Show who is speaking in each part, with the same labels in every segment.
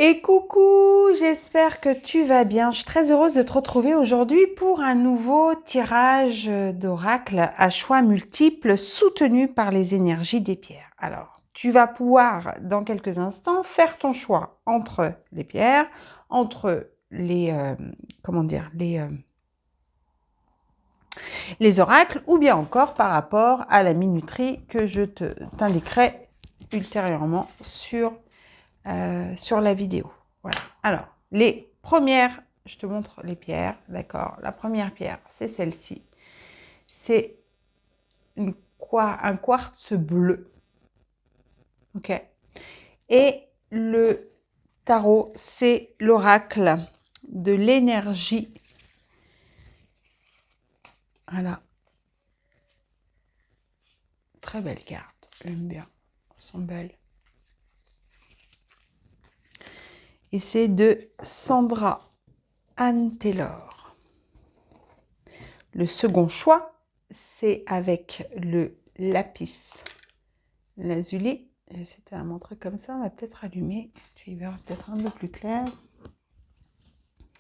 Speaker 1: Et coucou, j'espère que tu vas bien. Je suis très heureuse de te retrouver aujourd'hui pour un nouveau tirage d'oracle à choix multiples soutenu par les énergies des pierres. Alors, tu vas pouvoir dans quelques instants faire ton choix entre les pierres, entre les oracles ou bien encore par rapport à la minuterie que je t'indiquerai ultérieurement sur la vidéo. Voilà. Alors, les premières, je te montre les pierres, d'accord. La première pierre, c'est celle-ci. C'est un quartz bleu. Ok. Et le tarot, c'est l'oracle de l'énergie. Voilà. Très belle carte. J'aime bien. Elles sont belles. Et c'est de Sandra Anne Taylor. Le second choix, c'est avec le lapis lazuli. J'essaie de la montrer comme ça, on va peut-être allumer. Tu y verras peut-être un peu plus clair. Le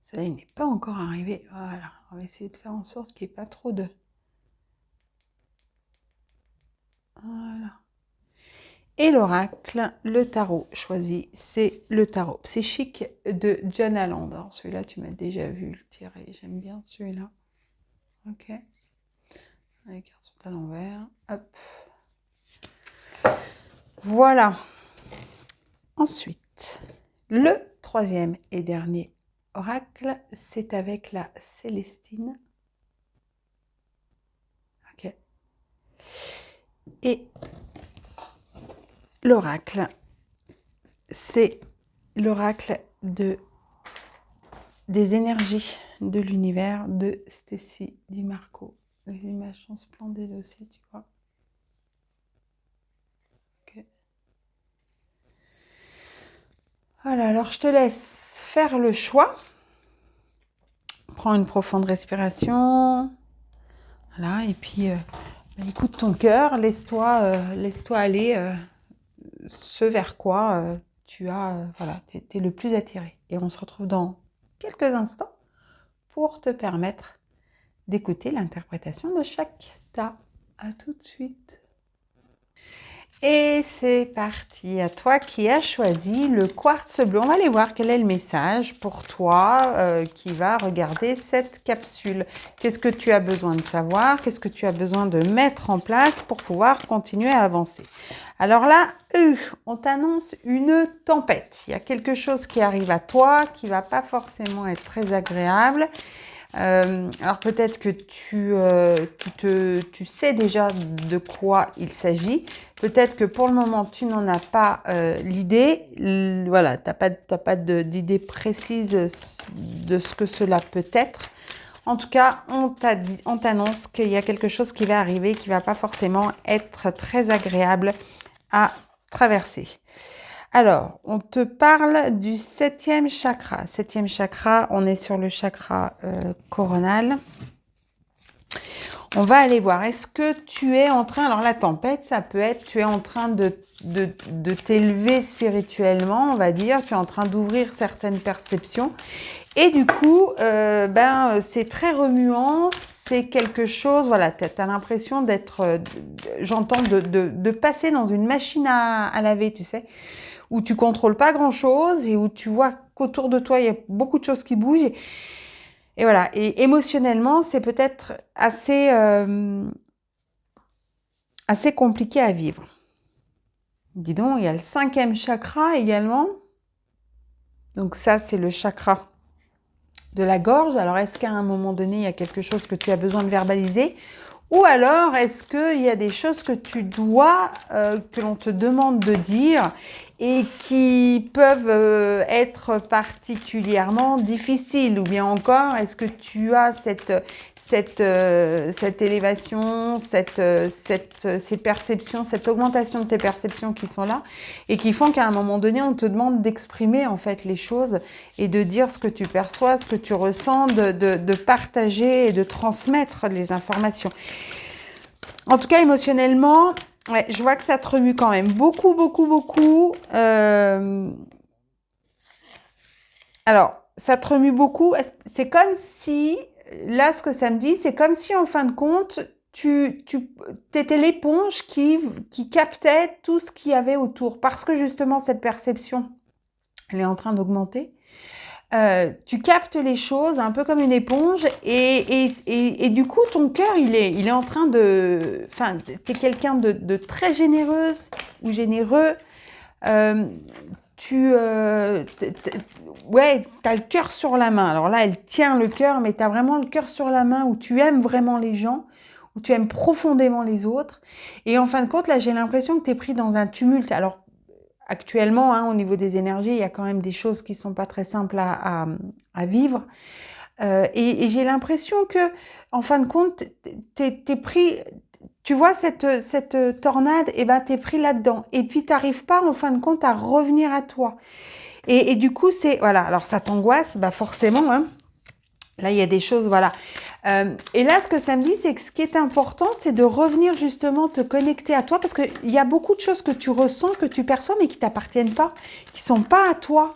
Speaker 1: soleil n'est pas encore arrivé. Voilà, on va essayer de faire en sorte qu'il n'y ait pas trop de... Voilà. Et l'oracle, le tarot choisi, c'est le tarot psychique de John Alland. Alors celui-là, tu m'as déjà vu le tirer. J'aime bien celui-là. Ok. Les cartes sont à l'envers. Hop. Voilà. Ensuite, le troisième et dernier oracle, c'est avec la Célestine. Ok. Et l'oracle, c'est l'oracle des énergies de l'univers de Stacy DiMarco. Les images sont splendides aussi, tu vois. Ok. Voilà, alors je te laisse faire le choix. Prends une profonde respiration. Voilà, et puis écoute ton cœur, laisse-toi aller ce vers quoi tu as, voilà, t'es le plus attiré. Et on se retrouve dans quelques instants pour te permettre d'écouter l'interprétation de chaque tas. À tout de suite. Et c'est parti, à toi qui as choisi le quartz bleu. On va aller voir quel est le message pour toi qui va regarder cette capsule. Qu'est-ce que tu as besoin de savoir? Qu'est-ce que tu as besoin de mettre en place pour pouvoir continuer à avancer? Alors là, on t'annonce une tempête. Il y a quelque chose qui arrive à toi qui ne va pas forcément être très agréable. Alors peut-être que tu sais déjà de quoi il s'agit. Peut-être que pour le moment, tu n'en as pas l'idée. Voilà, tu n'as pas d'idée précise de ce que cela peut être. En tout cas, on t'annonce qu'il y a quelque chose qui va arriver qui ne va pas forcément être très agréable à traverser. Alors, on te parle du 7e chakra. 7e chakra, on est sur le chakra coronal. On va aller voir, est-ce que tu es en train, alors la tempête, ça peut être, tu es en train de t'élever spirituellement, on va dire, tu es en train d'ouvrir certaines perceptions. Et du coup, c'est très remuant, c'est quelque chose, voilà, tu as l'impression d'être, j'entends, de passer dans une machine à laver, tu sais, où tu contrôles pas grand-chose et où tu vois qu'autour de toi, il y a beaucoup de choses qui bougent. Et voilà, et émotionnellement, c'est peut-être assez compliqué à vivre. Dis donc, il y a le 5e chakra également. Donc ça, c'est le chakra de la gorge. Alors, est-ce qu'à un moment donné, il y a quelque chose que tu as besoin de verbaliser? Ou alors, est-ce qu'il y a des choses que tu dois, que l'on te demande de dire et qui peuvent être particulièrement difficiles? Ou bien encore, est-ce que tu as cette élévation, ces perceptions, cette augmentation de tes perceptions qui sont là et qui font qu'à un moment donné, on te demande d'exprimer en fait les choses et de dire ce que tu perçois, ce que tu ressens, de partager et de transmettre les informations. En tout cas, émotionnellement, ouais, je vois que ça te remue quand même beaucoup, beaucoup, beaucoup. Alors, ça te remue beaucoup. C'est comme si, là, ce que ça me dit, c'est comme si, en fin de compte, tu étais l'éponge qui captait tout ce qu'il y avait autour. Parce que justement, cette perception, elle est en train d'augmenter. Tu captes les choses un peu comme une éponge et du coup, ton cœur, il est en train de... Enfin, tu es quelqu'un de très généreuse ou généreux. Euh, ouais, tu as le cœur sur la main. Alors là, elle tient le cœur, mais tu as vraiment le cœur sur la main où tu aimes vraiment les gens, où tu aimes profondément les autres. Et en fin de compte, là, j'ai l'impression que tu es pris dans un tumulte. Alors, actuellement, hein, au niveau des énergies, il y a quand même des choses qui sont pas très simples à vivre. Et j'ai l'impression que, en fin de compte, t'es pris, tu vois, cette tornade, et ben, t'es pris là-dedans. Et puis, t'arrives pas, en fin de compte, à revenir à toi. Et du coup, c'est, voilà, alors ça t'angoisse, bah forcément, hein. Là, il y a des choses, voilà. Et là, ce que ça me dit, c'est que ce qui est important, c'est de revenir justement te connecter à toi, parce qu'il y a beaucoup de choses que tu ressens, que tu perçois, mais qui t'appartiennent pas, qui sont pas à toi.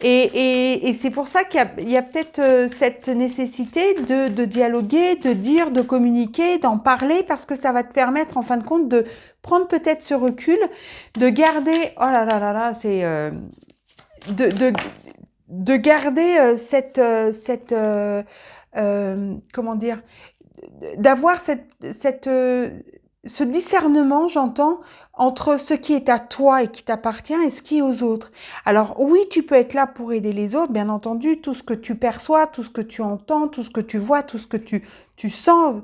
Speaker 1: Et c'est pour ça qu'il y a peut-être cette nécessité de dialoguer, de dire, de communiquer, d'en parler, parce que ça va te permettre, en fin de compte, de prendre peut-être ce recul, de garder, oh là là là là, c'est... de garder comment dire, d'avoir ce discernement, j'entends, entre ce qui est à toi et qui t'appartient et ce qui est aux autres. Alors oui, tu peux être là pour aider les autres, bien entendu, tout ce que tu perçois, tout ce que tu entends, tout ce que tu vois, tout ce que tu sens,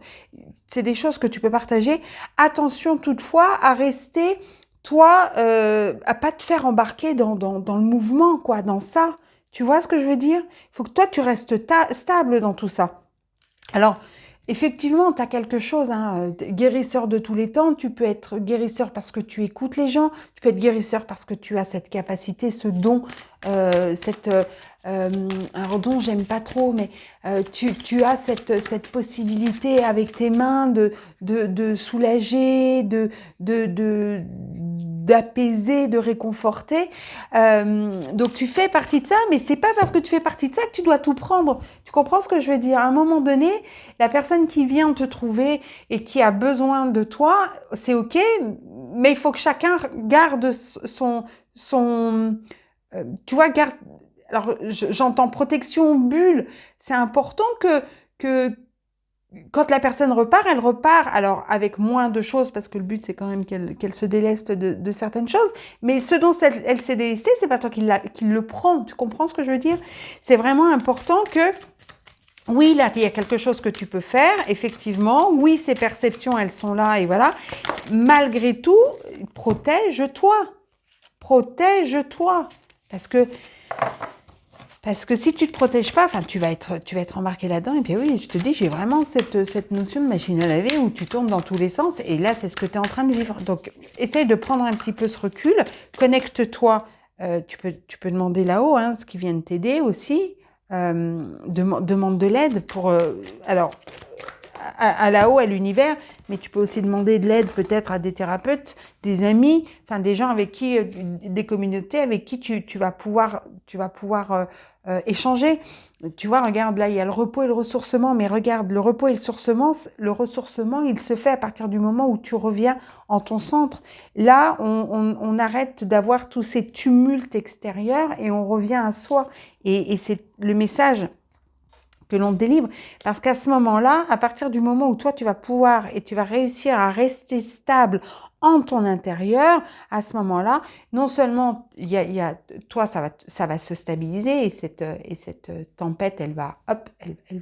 Speaker 1: c'est des choses que tu peux partager. Attention toutefois à rester, toi, à pas te faire embarquer dans le mouvement, quoi, dans ça. Tu vois ce que je veux dire? Il faut que toi, tu restes stable dans tout ça. Alors, effectivement, tu as quelque chose, hein, guérisseur de tous les temps. Tu peux être guérisseur parce que tu écoutes les gens. Tu peux être guérisseur parce que tu as cette capacité, ce don, un don, j'aime pas trop, mais tu as cette possibilité avec tes mains de soulager, d'apaiser, de réconforter. Donc tu fais partie de ça, mais c'est pas parce que tu fais partie de ça que tu dois tout prendre. Tu comprends ce que je veux dire? À un moment donné, la personne qui vient te trouver et qui a besoin de toi, c'est ok, mais il faut que chacun garde tu vois, garde. Alors j'entends protection, bulle. C'est important que quand la personne repart, elle repart, alors avec moins de choses, parce que le but c'est quand même qu'elle se déleste de certaines choses, mais ce dont elle s'est délestée, c'est pas toi qui le prends. Tu comprends ce que je veux dire? C'est vraiment important que, oui, là, il y a quelque chose que tu peux faire, effectivement. Oui, ces perceptions, elles sont là, et voilà. Malgré tout, protège-toi. Protège-toi. Parce que si tu te protèges pas, enfin, tu vas être embarqué là-dedans. Et puis oui, je te dis, j'ai vraiment cette notion de machine à laver où tu tournes dans tous les sens. Et là, c'est ce que tu es en train de vivre. Donc, essaye de prendre un petit peu ce recul. Connecte-toi. Tu peux demander là-haut, hein, ce qui vient de t'aider aussi. Demande de l'aide pour... alors, à là-haut, à l'univers, mais tu peux aussi demander de l'aide peut-être à des thérapeutes, des amis, enfin des gens avec qui, des communautés avec qui tu vas pouvoir échanger. Tu vois, regarde, là, il y a le repos et le ressourcement, mais regarde, le repos et le ressourcement, il se fait à partir du moment où tu reviens en ton centre. Là, on arrête d'avoir tous ces tumultes extérieurs et on revient à soi. Et c'est le message que l'on te délivre. Parce qu'à ce moment-là, à partir du moment où toi, tu vas pouvoir et tu vas réussir à rester stable en ton intérieur, à ce moment-là, non seulement toi, ça va se stabiliser et cette tempête, elle va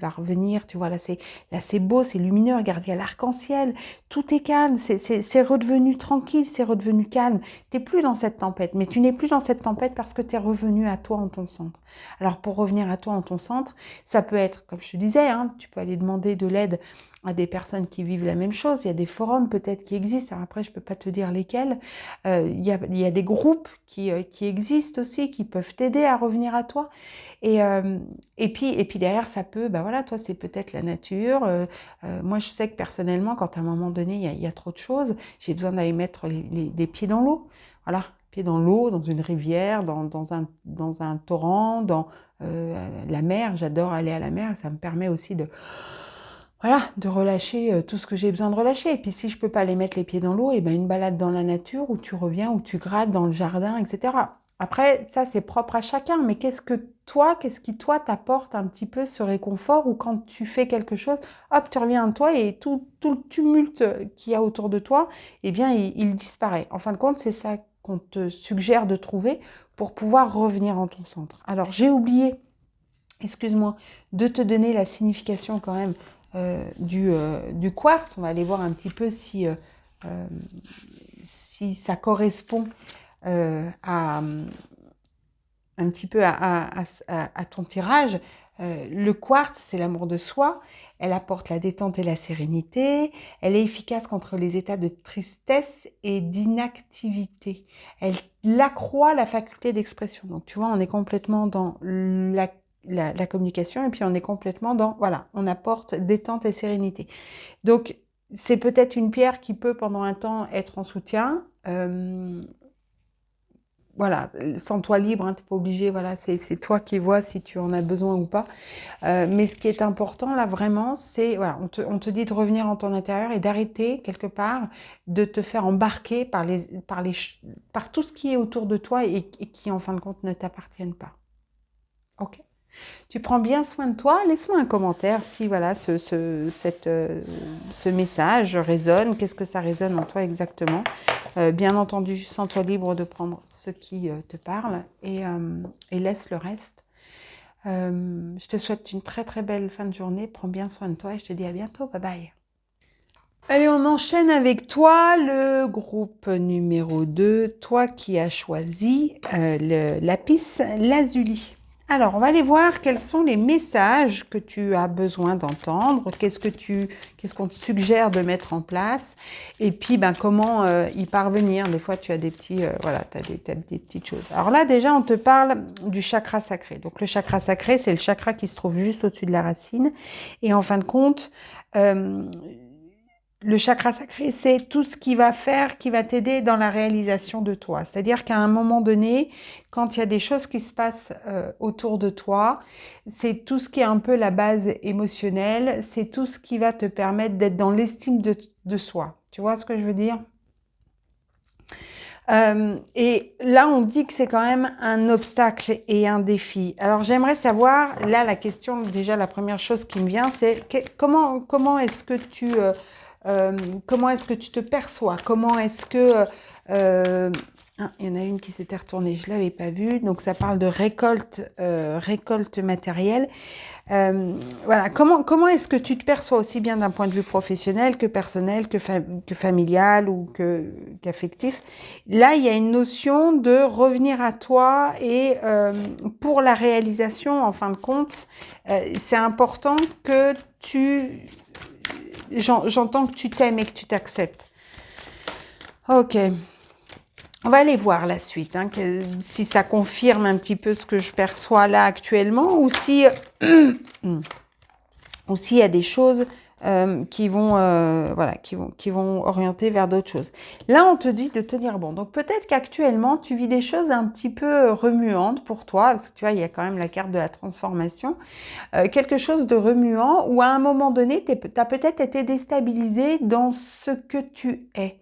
Speaker 1: revenir. Tu vois, là, c'est beau, c'est lumineux. Regarde, il y a l'arc-en-ciel. Tout est calme. C'est redevenu tranquille, c'est redevenu calme. Tu n'es plus dans cette tempête, mais tu n'es plus dans cette tempête parce que tu es revenu à toi en ton centre. Alors, pour revenir à toi en ton centre, ça peut être, comme je te disais, hein, tu peux aller demander de l'aide à des personnes qui vivent la même chose. Il y a des forums peut-être qui existent. Alors après, je ne peux pas te dire lesquels. Il y a des groupes qui existent aussi, qui peuvent t'aider à revenir à toi. Et puis derrière, ça peut, ben voilà, toi, c'est peut-être la nature. Moi, je sais que personnellement, quand à un moment donné, il y a trop de choses, j'ai besoin d'aller mettre les pieds dans l'eau. Voilà. pied dans l'eau, dans une rivière, dans un torrent, dans la mer. J'adore aller à la mer, ça me permet aussi de, voilà, de relâcher tout ce que j'ai besoin de relâcher. Et puis si je peux pas aller mettre les pieds dans l'eau, et ben une balade dans la nature où tu reviens, où tu grattes dans le jardin, etc. Après, ça c'est propre à chacun, mais qu'est-ce qui toi t'apporte un petit peu ce réconfort ou quand tu fais quelque chose, hop, tu reviens à toi et tout le tumulte qu'il y a autour de toi, eh bien il disparaît. En fin de compte, c'est ça qu'on te suggère de trouver pour pouvoir revenir en ton centre. Alors j'ai oublié, excuse-moi, de te donner la signification quand même du quartz. On va aller voir un petit peu si ça correspond à un petit peu à ton tirage. Le quartz, c'est l'amour de soi. Elle apporte la détente et la sérénité. Elle est efficace contre les états de tristesse et d'inactivité. Elle accroît la faculté d'expression. Donc, tu vois, on est complètement dans la communication et puis on est complètement dans, voilà, on apporte détente et sérénité. Donc, c'est peut-être une pierre qui peut pendant un temps être en soutien. Voilà, sens-toi libre, hein, tu n'es pas obligé, voilà, c'est toi qui vois si tu en as besoin ou pas. Mais ce qui est important là vraiment, c'est, voilà, on te dit de revenir en ton intérieur et d'arrêter quelque part de te faire embarquer par tout ce qui est autour de toi et qui en fin de compte ne t'appartiennent pas. Ok. Tu prends bien soin de toi. Laisse-moi un commentaire si voilà ce message résonne. Qu'est-ce que ça résonne en toi exactement? Bien entendu, sens-toi libre de prendre ce qui te parle et laisse le reste. Je te souhaite une très très belle fin de journée. Prends bien soin de toi et je te dis à bientôt. Bye bye. Allez, on enchaîne avec toi, le groupe numéro 2, toi qui as choisi le lapis lazuli. Alors, on va aller voir quels sont les messages que tu as besoin d'entendre, qu'est-ce qu'on te suggère de mettre en place, et puis ben, comment y parvenir. Des fois, tu as des petits, voilà, t'as des petites choses. Alors là, déjà, on te parle du chakra sacré. Donc, le chakra sacré, c'est le chakra qui se trouve juste au-dessus de la racine. Et en fin de compte, le chakra sacré, c'est tout ce qui va t'aider dans la réalisation de toi. C'est-à-dire qu'à un moment donné, quand il y a des choses qui se passent autour de toi, c'est tout ce qui est un peu la base émotionnelle, c'est tout ce qui va te permettre d'être dans l'estime de soi. Tu vois ce que je veux dire ? Et là, on dit que c'est quand même un obstacle et un défi. Alors, j'aimerais savoir, là, la question, déjà, la première chose qui me vient, c'est comment est-ce que comment est-ce que tu te perçois? Comment est-ce que... il y en a une qui s'était retournée, je ne l'avais pas vue. Donc, ça parle de récolte matérielle. Voilà, comment est-ce que tu te perçois aussi bien d'un point de vue professionnel que personnel, que familial ou qu'affectif? Là, il y a une notion de revenir à toi et pour la réalisation, en fin de compte, c'est important que j'entends que tu t'aimes et que tu t'acceptes. Ok. On va aller voir la suite, hein, si ça confirme un petit peu ce que je perçois là actuellement ou si il y a des choses qui vont orienter vers d'autres choses. Là, on te dit de tenir bon. Donc, peut-être qu'actuellement, tu vis des choses un petit peu remuantes pour toi, parce que tu vois, il y a quand même la carte de la transformation. Quelque chose de remuant où à un moment donné, tu as peut-être été déstabilisé dans ce que tu es.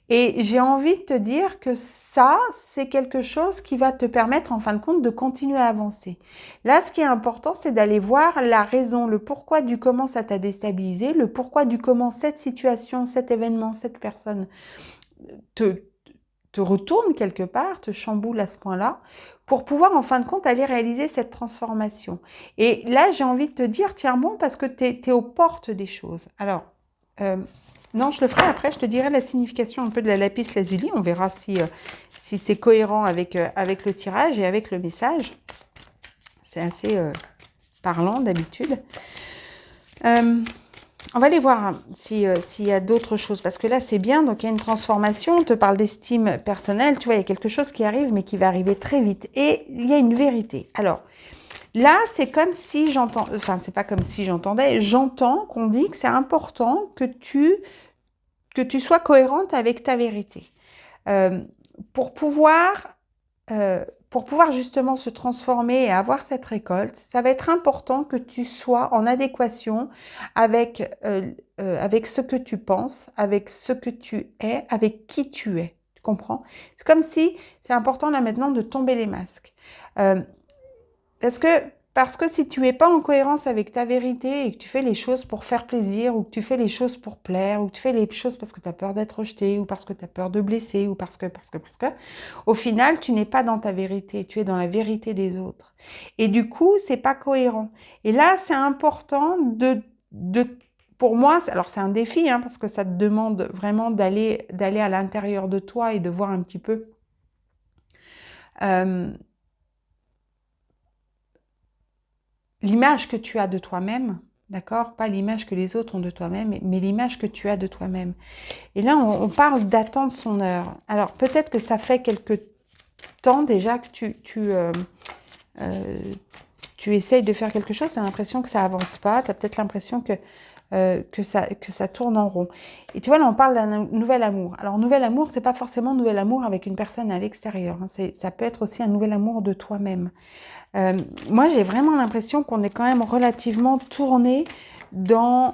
Speaker 1: Et j'ai envie de te dire que ça, c'est quelque chose qui va te permettre, en fin de compte, de continuer à avancer. Là, ce qui est important, c'est d'aller voir la raison, le pourquoi du comment ça t'a déstabilisé, le pourquoi du comment cette situation, cet événement, cette personne te retourne quelque part, te chamboule à ce point-là, pour pouvoir, en fin de compte, aller réaliser cette transformation. Et là, j'ai envie de te dire, tiens bon, parce que tu es aux portes des choses. Alors, non, je le ferai après, je te dirai la signification un peu de la lapis lazuli. On verra si c'est cohérent avec le tirage et avec le message. C'est assez parlant d'habitude. On va aller voir s'il y a d'autres choses, parce que là, c'est bien. Donc, il y a une transformation. On te parle d'estime personnelle. Tu vois, il y a quelque chose qui arrive, mais qui va arriver très vite. Et il y a une vérité. Alors, là, c'est comme si j'entends... Enfin, c'est pas comme si j'entendais. J'entends qu'on dit que c'est important que tu sois cohérente avec ta vérité. pour pouvoir, pour pouvoir justement se transformer et avoir cette récolte, ça va être important que tu sois en adéquation avec ce que tu penses, avec ce que tu es, avec qui tu es. Tu comprends? C'est comme si c'est important là maintenant de tomber les masques. Euh, parce que, parce que si tu n'es pas en cohérence avec ta vérité et que tu fais les choses pour faire plaisir, ou que tu fais les choses pour plaire, ou que tu fais les choses parce que tu as peur d'être rejeté, ou parce que tu as peur de blesser, ou parce que, au final, tu n'es pas dans ta vérité, tu es dans la vérité des autres. Et du coup, c'est pas cohérent. Et là, c'est important pour moi, alors c'est un défi, hein, parce que ça te demande vraiment d'aller à l'intérieur de toi et de voir un petit peu euh, l'image que tu as de toi-même, d'accord? Pas l'image que les autres ont de toi-même, mais l'image que tu as de toi-même. Et là, on parle d'attendre son heure. Alors, peut-être que ça fait quelque temps déjà que tu essayes de faire quelque chose, tu as l'impression que ça avance pas, tu as peut-être l'impression que ça tourne en rond. Et tu vois, là, on parle d'un nouvel amour. Alors, nouvel amour, c'est pas forcément nouvel amour avec une personne à l'extérieur, hein. Ça peut être aussi un nouvel amour de toi-même. Moi, j'ai vraiment l'impression qu'on est quand même relativement tourné dans...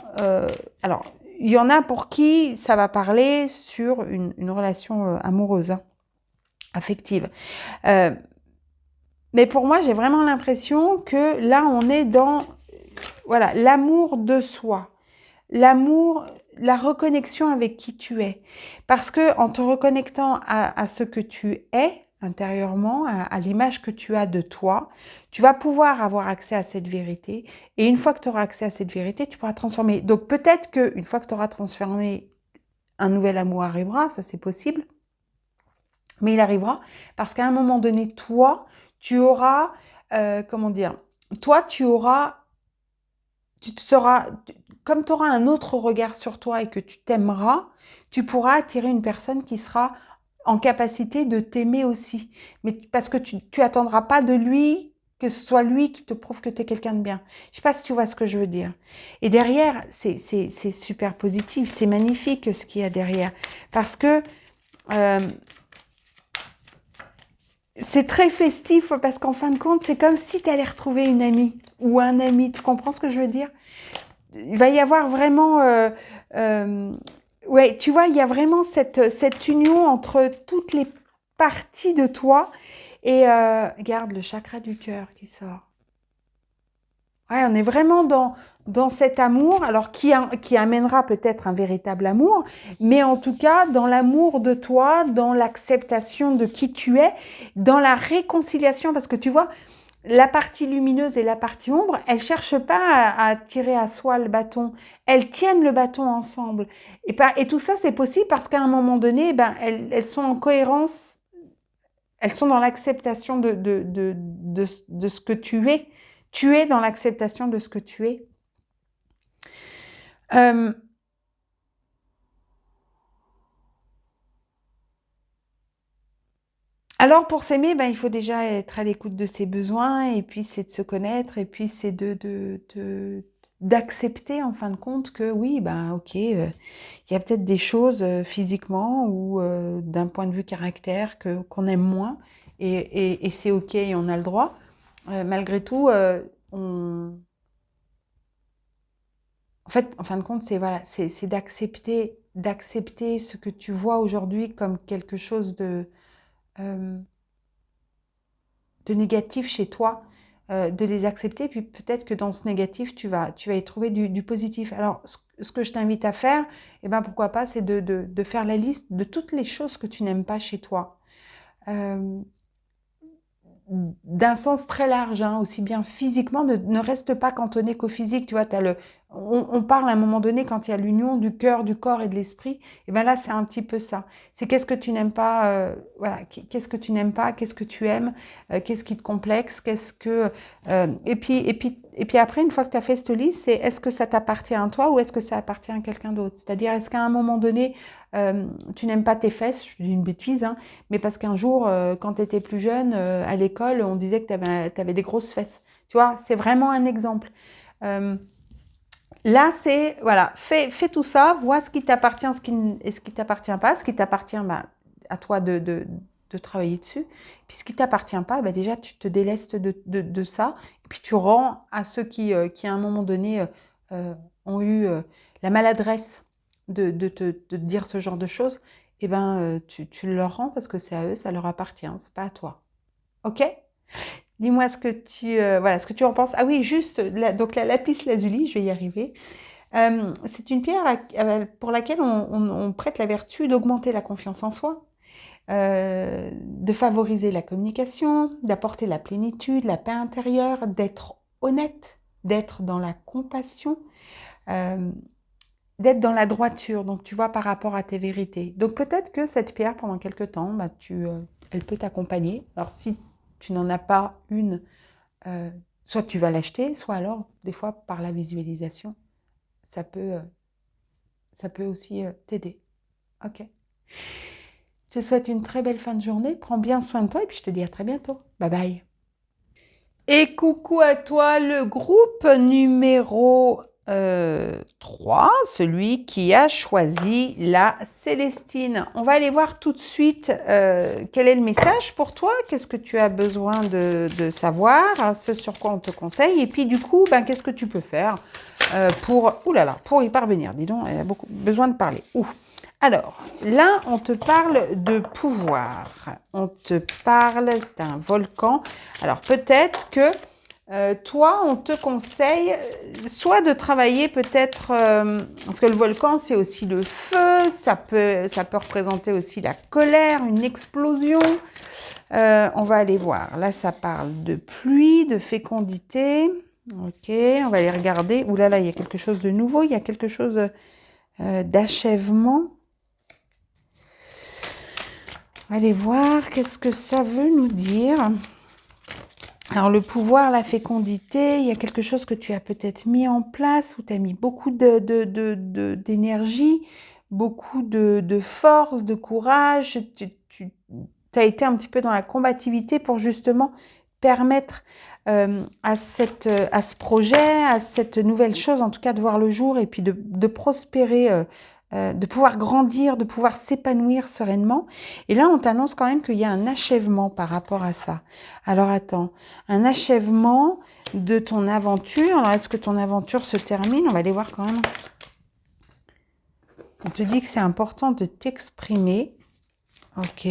Speaker 1: alors, il y en a pour qui ça va parler sur une relation amoureuse, hein, affective. Euh, mais pour moi, j'ai vraiment l'impression que là, on est dans voilà, l'amour de soi, l'amour, la reconnexion avec qui tu es. Parce que en te reconnectant à ce que tu es intérieurement, à l'image que tu as de toi, tu vas pouvoir avoir accès à cette vérité. Et une fois que tu auras accès à cette vérité, tu pourras transformer. Donc peut-être qu'une fois que tu auras transformé, un nouvel amour arrivera, ça c'est possible. Mais il arrivera parce qu'à un moment donné, toi, tu auras, comment dire, toi, tu te seras, comme tu auras un autre regard sur toi et que tu t'aimeras, tu pourras attirer une personne qui sera en capacité de t'aimer aussi. Mais parce que tu attendras pas de lui que ce soit lui qui te prouve que tu es quelqu'un de bien. Je sais pas si tu vois ce que je veux dire. Et derrière, c'est super positif, c'est magnifique ce qu'il y a derrière. Parce que euh, c'est très festif, parce qu'en fin de compte, c'est comme si tu allais retrouver une amie ou un ami. Tu comprends ce que je veux dire? Il va y avoir vraiment... ouais, tu vois, il y a vraiment cette union entre toutes les parties de toi. Et regarde le chakra du cœur qui sort. Ouais, on est vraiment dans cet amour, alors qui amènera peut-être un véritable amour, mais en tout cas dans l'amour de toi, dans l'acceptation de qui tu es, dans la réconciliation, parce que tu vois, la partie lumineuse et la partie ombre, elles cherchent pas à tirer à soi le bâton, elles tiennent le bâton ensemble. Et tout ça, c'est possible parce qu'à un moment donné, ben, elles sont en cohérence, elles sont dans l'acceptation de ce que tu es. Tu es dans l'acceptation de ce que tu es. Euh, alors pour s'aimer, ben, il faut déjà être à l'écoute de ses besoins, et puis c'est de se connaître, et puis c'est d'accepter en fin de compte que oui, ben ok, il y a peut-être des choses physiquement ou d'un point de vue caractère qu'on aime moins, et c'est ok, et on a le droit. Malgré tout, en fait, en fin de compte, c'est voilà, c'est d'accepter ce que tu vois aujourd'hui comme quelque chose euh, de négatif chez toi, de les accepter, puis peut-être que dans ce négatif, tu vas y trouver du positif. Alors, ce que je t'invite à faire, eh ben, pourquoi pas, c'est de faire la liste de toutes les choses que tu n'aimes pas chez toi. Euh, d'un sens très large, hein, aussi bien physiquement, ne reste pas cantonné qu'au physique. Tu vois, on parle à un moment donné quand il y a l'union du cœur, du corps et de l'esprit. Et bien là, c'est un petit peu ça. C'est qu'est-ce que tu n'aimes pas, voilà, qu'est-ce que tu n'aimes pas, qu'est-ce que tu aimes, qu'est-ce qui te complexe, et puis après, une fois que tu as fait cette liste, c'est est-ce que ça t'appartient à toi ou est-ce que ça appartient à quelqu'un d'autre? C'est-à-dire, est-ce qu'à un moment donné, tu n'aimes pas tes fesses, je dis une bêtise, hein, mais parce qu'un jour, quand tu étais plus jeune, à l'école, on disait que tu avais des grosses fesses. Tu vois, c'est vraiment un exemple. Euh, Là, voilà, fais tout ça, vois ce qui t'appartient, et ce qui t'appartient pas. Ce qui t'appartient, bah, à toi de travailler dessus. Puis ce qui ne t'appartient pas, bah déjà, tu te délestes de ça. Et puis tu rends à ceux qui à un moment donné, ont eu la maladresse de te dire ce genre de choses. Eh ben, tu leur rends parce que c'est à eux, ça leur appartient, c'est pas à toi. Ok? Dis-moi ce que tu en penses. Ah oui, juste, donc la lapis lazuli, je vais y arriver. C'est une pierre pour laquelle on prête la vertu d'augmenter la confiance en soi, de favoriser la communication, d'apporter la plénitude, la paix intérieure, d'être honnête, d'être dans la compassion, euh, d'être dans la droiture, donc tu vois, par rapport à tes vérités. Donc peut-être que cette pierre, pendant quelque temps, bah, elle peut t'accompagner. Alors si tu n'en as pas une, soit tu vas l'acheter, soit alors, des fois, par la visualisation, ça peut aussi t'aider. Ok. Je te souhaite une très belle fin de journée. Prends bien soin de toi et puis je te dis à très bientôt. Bye bye. Et coucou à toi, le groupe numéro 3, celui qui a choisi la Célestine. On va aller voir tout de suite quel est le message pour toi, qu'est-ce que tu as besoin de savoir, ce sur quoi on te conseille, et puis du coup, qu'est-ce que tu peux faire pour y parvenir. Dis donc, elle a beaucoup besoin de parler. Alors, là, on te parle de pouvoir. On te parle d'un volcan. Alors, peut-être que toi, on te conseille soit de travailler peut-être, parce que le volcan, c'est aussi le feu, ça peut représenter aussi la colère, une explosion. On va aller voir. Là, ça parle de pluie, de fécondité. Ok, on va aller regarder. Ouh là là, il y a quelque chose de nouveau, il y a quelque chose d'achèvement. On va aller voir qu'est-ce que ça veut nous dire. Alors le pouvoir, la fécondité, il y a quelque chose que tu as peut-être mis en place, où tu as mis beaucoup d'énergie, beaucoup de force, de courage. Tu as été un petit peu dans la combativité pour justement permettre à ce projet, à cette nouvelle chose, en tout cas de voir le jour et puis de prospérer, de pouvoir grandir, de pouvoir s'épanouir sereinement. Et là, on t'annonce quand même qu'il y a un achèvement par rapport à ça. Alors attends, un achèvement de ton aventure. Alors est-ce que ton aventure se termine? On va aller voir quand même. On te dit que c'est important de t'exprimer. Ok.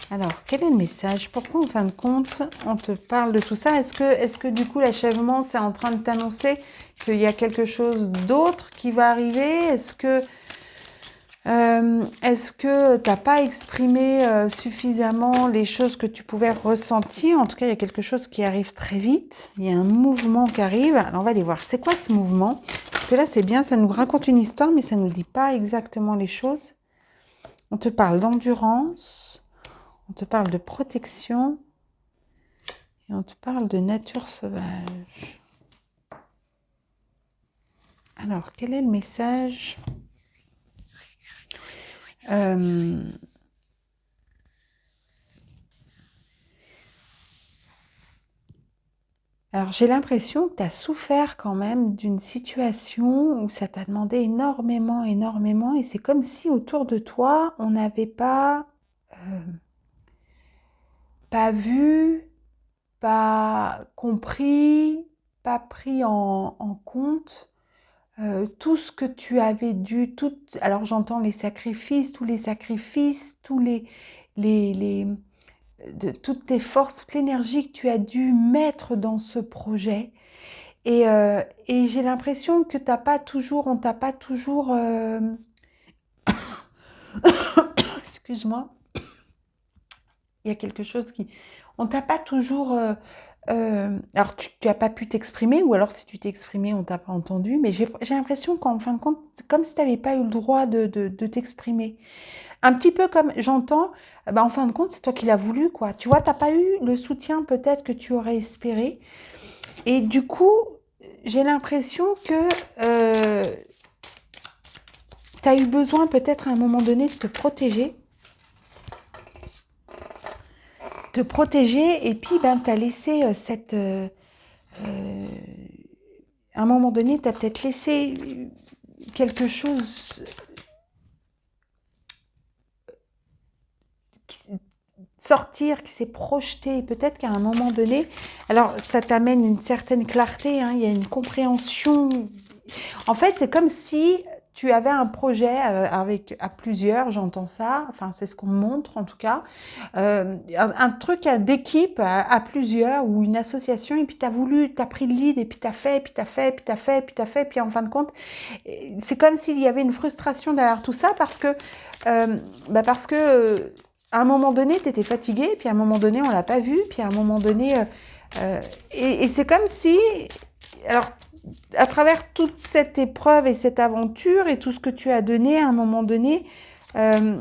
Speaker 1: Alors, quel est le message? Pourquoi, en fin de compte, on te parle de tout ça? Est-ce que du coup, l'achèvement, c'est en train de t'annoncer qu'il y a quelque chose d'autre qui va arriver? Est-ce que tu n'as pas exprimé suffisamment les choses que tu pouvais ressentir? En tout cas, il y a quelque chose qui arrive très vite. Il y a un mouvement qui arrive. Alors, on va aller voir. C'est quoi ce mouvement? Parce que là, c'est bien, ça nous raconte une histoire, mais ça ne nous dit pas exactement les choses. On te parle d'endurance. On te parle de protection et on te parle de nature sauvage. Alors, quel est le message? Alors, j'ai l'impression que tu as souffert quand même d'une situation où ça t'a demandé énormément, énormément, et c'est comme si autour de toi, on n'avait pas vu, pas compris, pas pris en compte tout ce que tu avais dû, alors j'entends les sacrifices, tous les sacrifices, les toutes tes forces, toute l'énergie que tu as dû mettre dans ce projet. Et j'ai l'impression que on t'a pas toujours, excuse-moi, il y a quelque chose on t'a pas toujours, alors tu n'as pas pu t'exprimer, ou alors si tu t'es exprimé, on t'a pas entendu, mais j'ai l'impression qu'en fin de compte, c'est comme si tu n'avais pas eu le droit de t'exprimer. Un petit peu comme, j'entends, en fin de compte, c'est toi qui l'as voulu, quoi. Tu vois, tu n'as pas eu le soutien peut-être que tu aurais espéré. Et du coup, j'ai l'impression que tu as eu besoin peut-être à un moment donné de te protéger. Et puis tu as laissé à un moment donné, tu as peut-être laissé quelque chose sortir, qui s'est projeté. Peut-être qu'à un moment donné, alors ça t'amène une certaine clarté, hein, il y a une compréhension. En fait, c'est comme si tu avais un projet avec à plusieurs, j'entends ça, enfin c'est ce qu'on me montre en tout cas, un truc d'équipe à plusieurs ou une association et puis tu as pris le lead et puis tu as fait, puis tu as fait, puis tu as fait, puis tu as fait, puis en fin de compte, c'est comme s'il y avait une frustration derrière tout ça parce que à un moment donné, tu étais fatigué, puis à un moment donné, on l'a pas vu, puis à un moment donné, et c'est comme si, alors à travers toute cette épreuve et cette aventure et tout ce que tu as donné, à un moment donné, euh,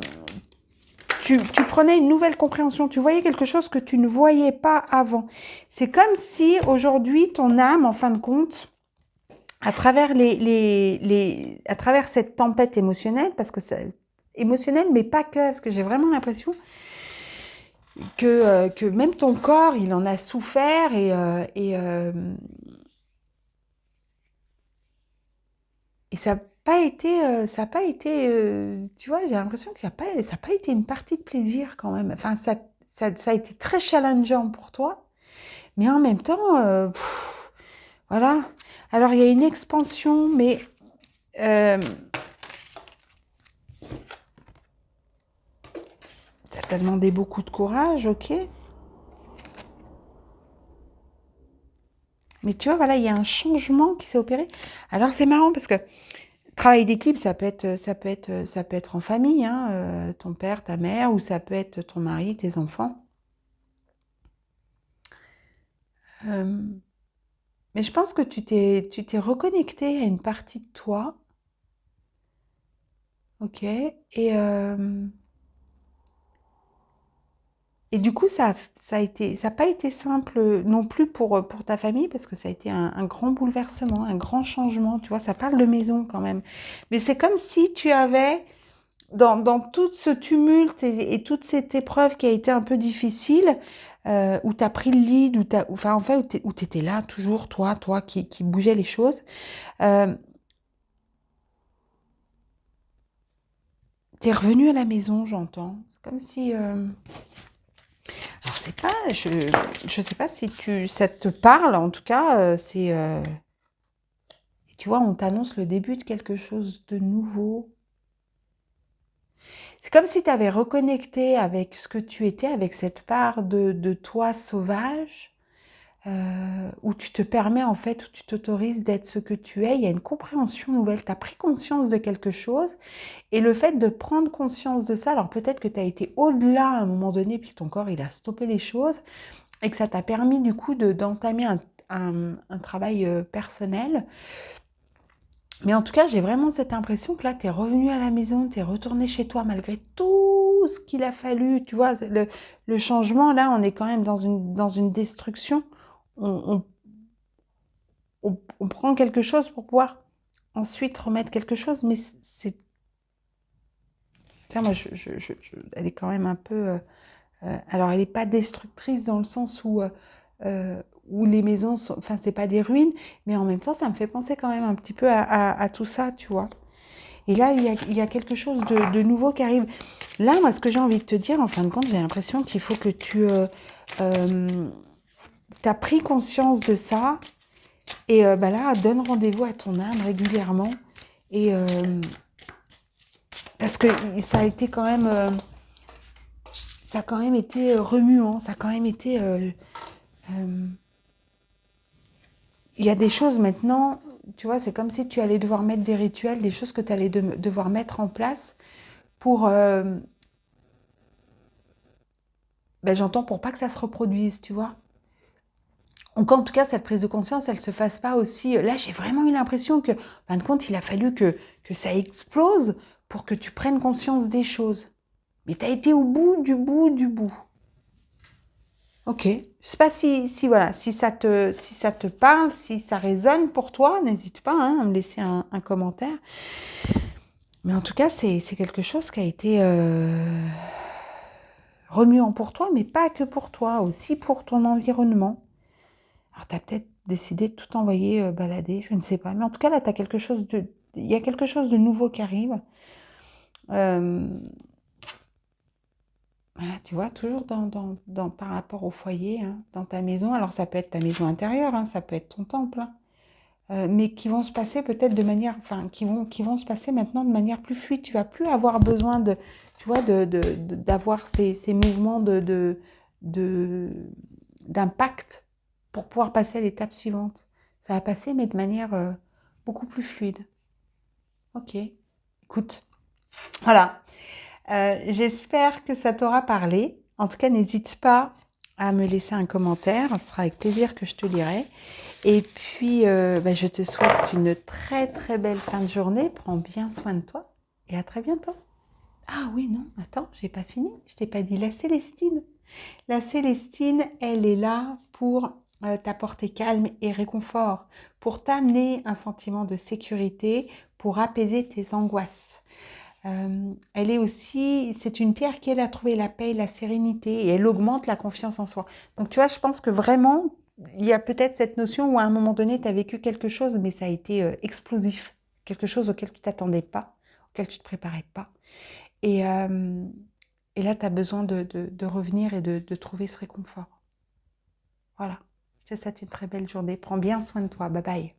Speaker 1: tu prenais une nouvelle compréhension, tu voyais quelque chose que tu ne voyais pas avant. C'est comme si aujourd'hui, ton âme, en fin de compte, à travers, à travers cette tempête émotionnelle, parce que c'est émotionnelle, mais pas que, parce que j'ai vraiment l'impression que même ton corps, il en a souffert et ça a pas été, tu vois, j'ai l'impression que ça a pas été une partie de plaisir quand même. Enfin, ça a été très challengeant pour toi, mais en même temps, voilà. Alors, il y a une expansion, mais euh, ça t'a demandé beaucoup de courage, ok. Mais tu vois, voilà, il y a un changement qui s'est opéré. Alors, c'est marrant parce que travail d'équipe, ça peut être en famille, hein, ton père, ta mère, ou ça peut être ton mari, tes enfants. Euh, mais je pense que tu t'es reconnecté à une partie de toi, ok, et du coup, ça n'a pas été simple non plus pour ta famille parce que ça a été un grand bouleversement, un grand changement. Tu vois, ça parle de maison quand même. Mais c'est comme si tu avais dans tout ce tumulte et toute cette épreuve qui a été un peu difficile, où tu as pris le lead, enfin, en fait, où tu étais là, toujours, toi qui bougeais les choses, euh, tu es revenu à la maison, j'entends. C'est comme si. Alors, c'est pas. Je sais pas si ça te parle, en tout cas, tu vois, on t'annonce le début de quelque chose de nouveau. C'est comme si tu avais reconnecté avec ce que tu étais, avec cette part de toi sauvage, où tu te permets en fait, où tu t'autorises d'être ce que tu es. Il y a une compréhension nouvelle. Tu as pris conscience de quelque chose. Et le fait de prendre conscience de ça, alors peut-être que tu as été au-delà à un moment donné, puis ton corps, il a stoppé les choses, et que ça t'a permis du coup d'entamer un travail personnel. Mais en tout cas, j'ai vraiment cette impression que là, tu es revenu à la maison, tu es retourné chez toi malgré tout ce qu'il a fallu. Tu vois, le changement, là, on est quand même dans une destruction. On, on prend quelque chose pour pouvoir ensuite remettre quelque chose, mais c'est... Tiens, moi, elle est quand même un peu... alors, elle n'est pas destructrice dans le sens où les maisons sont... Enfin, c'est pas des ruines, mais en même temps, ça me fait penser quand même un petit peu à tout ça, tu vois. Et là, il y a quelque chose de nouveau qui arrive. Là, moi, ce que j'ai envie de te dire, en fin de compte, j'ai l'impression qu'il faut que tu as pris conscience de ça. Et bah là, donne rendez-vous à ton âme régulièrement. Et parce que ça a été quand même... ça a quand même été remuant. Ça a quand même été... il y a des choses maintenant, tu vois, c'est comme si tu allais devoir mettre des rituels, des choses que tu allais devoir mettre en place pour... ben, j'entends pour pas que ça se reproduise, tu vois. Donc, en tout cas, cette prise de conscience, elle ne se fasse pas aussi. Là, j'ai vraiment eu l'impression que, en fin de compte, il a fallu que ça explose pour que tu prennes conscience des choses. Mais tu as été au bout du bout du bout. Ok. Je ne sais pas voilà, si ça te parle, si ça résonne pour toi, n'hésite pas hein, à me laisser un commentaire. Mais en tout cas, c'est quelque chose qui a été remuant pour toi, mais pas que pour toi, aussi pour ton environnement. Alors, tu as peut-être décidé de tout envoyer balader, je ne sais pas. Mais en tout cas, là, il y a quelque chose de nouveau qui arrive. Euh, Voilà, tu vois, toujours par rapport au foyer, hein, dans ta maison. Alors, ça peut être ta maison intérieure, hein, ça peut être ton temple, hein, mais qui vont se passer peut-être de manière, enfin, qui vont se passer maintenant de manière plus fluide. Tu vas plus avoir besoin de, tu vois, d'avoir ces mouvements de, d'impact pour pouvoir passer à l'étape suivante. Ça va passer, mais de manière beaucoup plus fluide. Ok, écoute, voilà. J'espère que ça t'aura parlé. En tout cas, n'hésite pas à me laisser un commentaire. Ce sera avec plaisir que je te lirai. Et puis, je te souhaite une très très belle fin de journée. Prends bien soin de toi et à très bientôt. Ah oui, non, attends, j'ai pas fini. Je t'ai pas dit la Célestine. La Célestine, elle est là pour t'apporter calme et réconfort, pour t'amener un sentiment de sécurité, pour apaiser tes angoisses. Elle est aussi, c'est une pierre qui aide à trouver la paix et la sérénité et elle augmente la confiance en soi. Donc tu vois, je pense que vraiment, il y a peut-être cette notion où à un moment donné, tu as vécu quelque chose, mais ça a été explosif, quelque chose auquel tu t'attendais pas, auquel tu te préparais pas. Et, euh, et là, tu as besoin de revenir et de trouver ce réconfort. Voilà. Je te souhaite une très belle journée. Prends bien soin de toi. Bye bye.